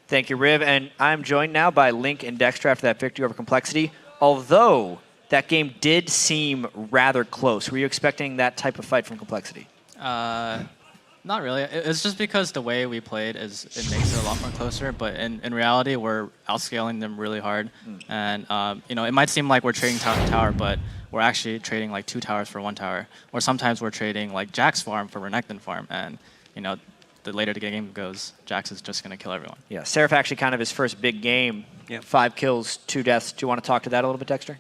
Thank you, Riv. And I'm joined now by Link and Dexter after that victory over compLexity. Although that game did seem rather close. Were you expecting that type of fight from compLexity? Not really. It's just because the way we played it makes it a lot more closer. But in reality, we're outscaling them really hard. And it might seem like we're trading tower to tower, but we're actually trading like 2 towers for 1 tower. Or sometimes we're trading like Jack's farm for Renekton farm. And the later the game goes, Jax is just going to kill everyone. Yeah, Seraph actually kind of his first big game. Yep. 5 kills, 2 deaths. Do you want to talk to that a little bit, Dexter?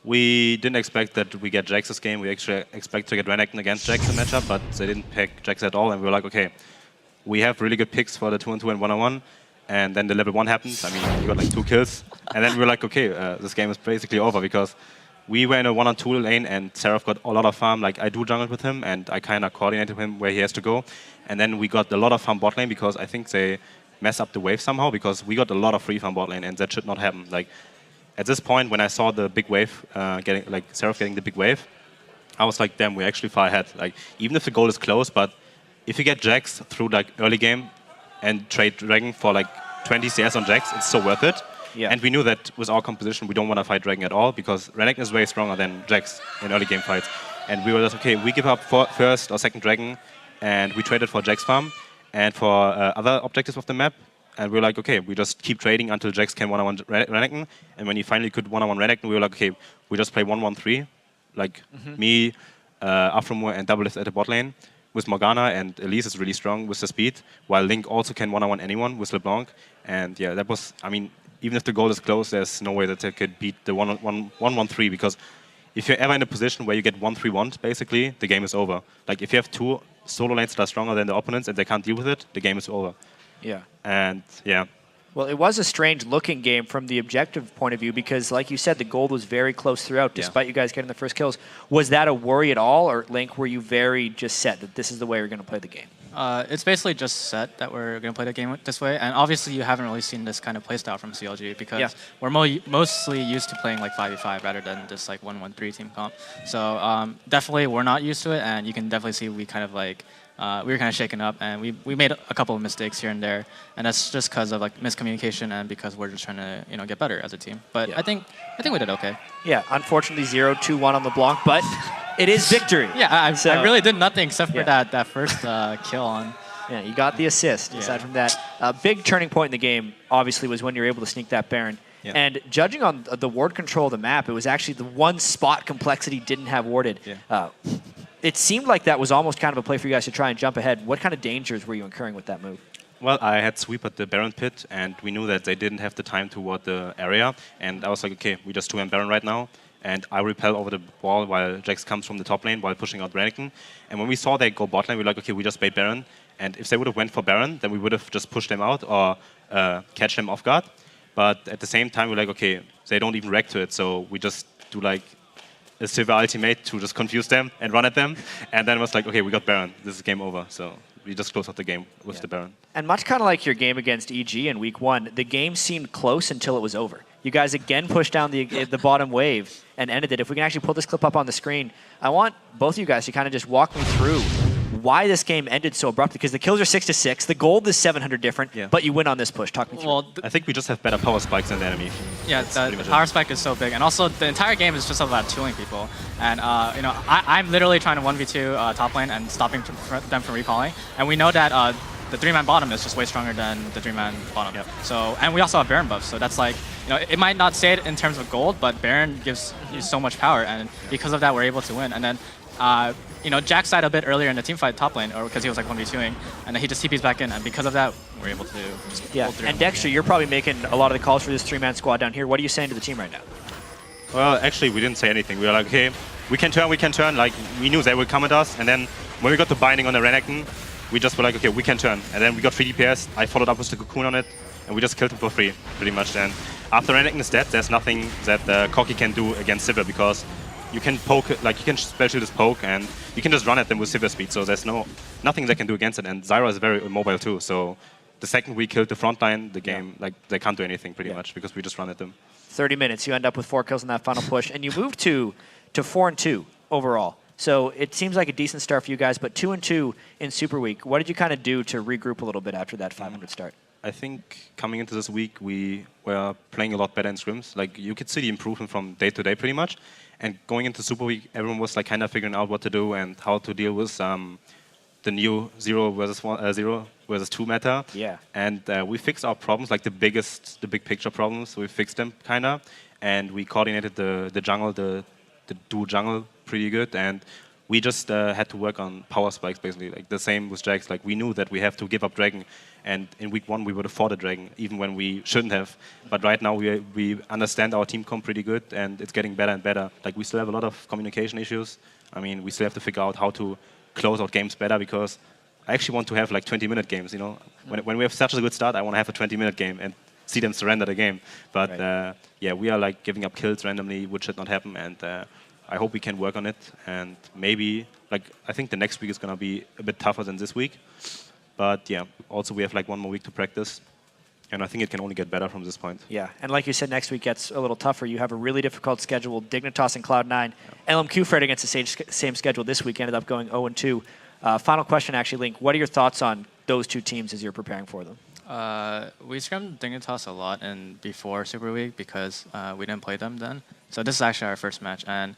We didn't expect that we get Jax this game. We actually expect to get Renekton against Jax in matchup, but they didn't pick Jax at all. And we were like, okay, we have really good picks for the 2-on-2 and 1-on-1. And then the level 1 happened. I mean, we got like 2 kills. And then we were like, okay, this game is basically over because we were in a 1-on-2 lane and Seraph got a lot of farm. Like, I do jungle with him and I kind of coordinated him where he has to go. And then we got a lot of farm bot lane because I think they messed up the wave somehow because we got a lot of free farm bot lane and that should not happen. Like, at this point, when I saw the big wave, Seraph getting the big wave, I was like, damn, we're actually far ahead. Like, even if the goal is close, but if you get Jax through like early game and trade Dragon for like 20 CS on Jax, it's so worth it. Yeah. And we knew that with our composition, we don't want to fight Dragon at all because Renekton is way stronger than Jax in early game fights. And we were just, okay, we give up first or second Dragon, and we traded for Jax farm and for other objectives of the map. And we were like, okay, we just keep trading until Jax can 1-on-1 Renekton. And when he finally could 1-on-1 Renekton, we were like, okay, we just play 1-1-3. Like me, Afromo, and Doublelift at the bot lane with Morgana, and Elise is really strong with the speed, while Link also can 1-on-1 anyone with LeBlanc. And yeah, that was, I mean, even if the goal is close, there's no way that they could beat the 1-1-3 because if you're ever in a position where you get 1-3-1, basically, the game is over. Like, if you have 2 solo lanes that are stronger than the opponents and they can't deal with it, the game is over. Yeah. And yeah. Well, it was a strange-looking game from the objective point of view because, like you said, the gold was very close throughout, despite you guys getting the first kills. Was that a worry at all, or Link, were you very just set that this is the way we're going to play the game? It's basically just set that we're going to play the game this way. And obviously, you haven't really seen this kind of playstyle from CLG because we're mostly used to playing like 5v5 rather than this like 1-1-3 team comp. So definitely, we're not used to it, and you can definitely see we kind of like we were kind of shaken up, and we made a couple of mistakes here and there, and that's just because of like miscommunication and because we're just trying to get better as a team. But I think we did okay. Yeah, unfortunately 0-2-1 on LeBlanc, but it is victory. Yeah, I really did nothing except for that first kill on. Yeah, you got the assist. Aside from that, a big turning point in the game obviously was when you were able to sneak that Baron. Yeah. And judging on the ward control of the map, it was actually the one spot compLexity didn't have warded. Yeah. It seemed like that was almost kind of a play for you guys to try and jump ahead. What kind of dangers were you incurring with that move? Well, I had sweep at the Baron pit, and we knew that they didn't have the time to ward the area. And I was like, okay, we just 2-man Baron right now. And I repel over the wall while Jax comes from the top lane while pushing out Renekton. And when we saw they go bot lane, we were like, okay, we just bait Baron. And if they would have went for Baron, then we would have just pushed them out or catch them off guard. But at the same time, we're like, okay, they don't even react to it. So we just do like a silver ultimate to just confuse them and run at them. And then it was like, okay, we got Baron. This is game over. So we just closed out the game with the Baron. And much kind of like your game against EG in week 1, the game seemed close until it was over. You guys again pushed down the bottom wave and ended it. If we can actually pull this clip up on the screen, I want both of you guys to kind of just walk me through why this game ended so abruptly, because the kills are 6-6, the gold is 700 different, but you win on this push. Talk me through. Well, I think we just have better power spikes than the enemy. Yeah, the power spike is so big, and also the entire game is just about tooling people. And I'm literally trying to 1v2 top lane and stopping them from recalling, and we know that the 3-man bottom is just way stronger than the 3-man bottom. Yep. So, and we also have Baron buffs, so that's like, it might not say it in terms of gold, but Baron gives you so much power, and because of that, we're able to win. And then, Jax died a bit earlier in the teamfight top lane, or because he was like 1v2ing, and then he just TPs back in, and because of that, we're able to just hold through. And Dexter, you're probably making a lot of the calls for this 3-man squad down here. What are you saying to the team right now? Well, actually, we didn't say anything. We were like, okay, we can turn. Like, we knew they would come at us, and then when we got the binding on the Renekton, we just were like, okay, we can turn. And then we got 3 DPS. I followed up with the cocoon on it, and we just killed him for free, pretty much. And after Renekton is dead, there's nothing that Corki can do against Sivir because you can poke, like you can special just poke, and you can just run at them with Sivir speed. So there's nothing they can do against it. And Zyra is very immobile too. So the second we killed the front line, the game, like they can't do anything pretty much because we just run at them. 30 minutes, you end up with 4 kills in that final push, and you move to 4-2 overall. So it seems like a decent start for you guys, but 2-2 in Super Week. What did you kind of do to regroup a little bit after that 500 start? I think coming into this week, we were playing a lot better in scrims. Like, you could see the improvement from day to day pretty much. And going into Super Week, everyone was like kind of figuring out what to do and how to deal with the new 0 versus 2 meta. Yeah. And we fixed our problems, like the big picture problems. We fixed them kind of, and we coordinated the jungle, the duo jungle pretty good. And we just had to work on power spikes, basically. Like the same with Jax. Like, we knew that we have to give up Dragon, and in week 1 we would have fought a Dragon, even when we shouldn't have. But right now we understand our team comp pretty good, and it's getting better and better. Like, we still have a lot of communication issues. I mean, we still have to figure out how to close out games better, because I actually want to have like 20-minute games. You know, when we have such a good start, I want to have a 20-minute game and see them surrender the game. But yeah, we are like giving up kills randomly, which should not happen. And I hope we can work on it, and maybe, like, I think the next week is going to be a bit tougher than this week. But yeah, also we have like 1 more week to practice, and I think it can only get better from this point. Yeah, and like you said, next week gets a little tougher. You have a really difficult schedule. Dignitas and Cloud9. Yeah. LMQ fared against the same schedule this week, ended up going 0-2. Final question, actually, Link. What are your thoughts on those two teams as you're preparing for them? We scrimmed Dignitas a lot before Super Week because we didn't play them then. So this is actually our first match, and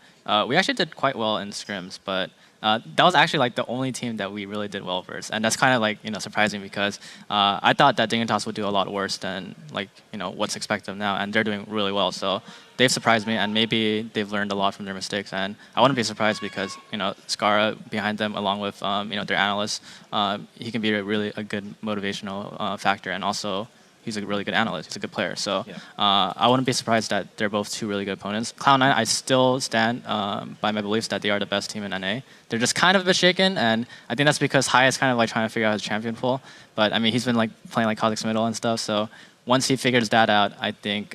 we actually did quite well in scrims, but that was actually like the only team that we really did well versus, and that's kind of like, you know, surprising, because I thought that Dignitas would do a lot worse than, like, you know, what's expected of them now, and they're doing really well. So they've surprised me, and maybe they've learned a lot from their mistakes, and I wouldn't be surprised because, you know, Skara behind them, along with you know, their analysts, he can be a good motivational factor, and also he's a really good analyst. He's a good player. So yeah. I wouldn't be surprised that they're both two really good opponents. Cloud9, I still stand by my beliefs that they are the best team in NA. They're just kind of a bit shaken, and I think that's because Hai is kind of like trying to figure out his champion pool. But I mean, he's been like playing like Kha'Zix middle and stuff. So once he figures that out, I think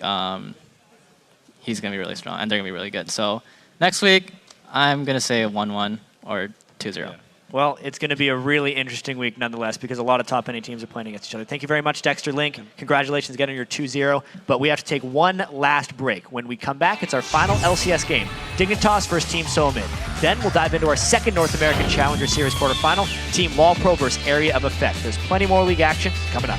he's going to be really strong, and they're going to be really good. So next week, I'm going to say a 1-1 or 2-0. Yeah. Well, it's going to be a really interesting week nonetheless, because a lot of top NA teams are playing against each other. Thank you very much, Dexter, Link. Congratulations again on your 2-0. But we have to take one last break. When we come back, it's our final LCS game. Dignitas versus Team Soamid. Then we'll dive into our second North American Challenger Series quarterfinal, Team LoL Pro versus Area of Effect. There's plenty more league action coming up.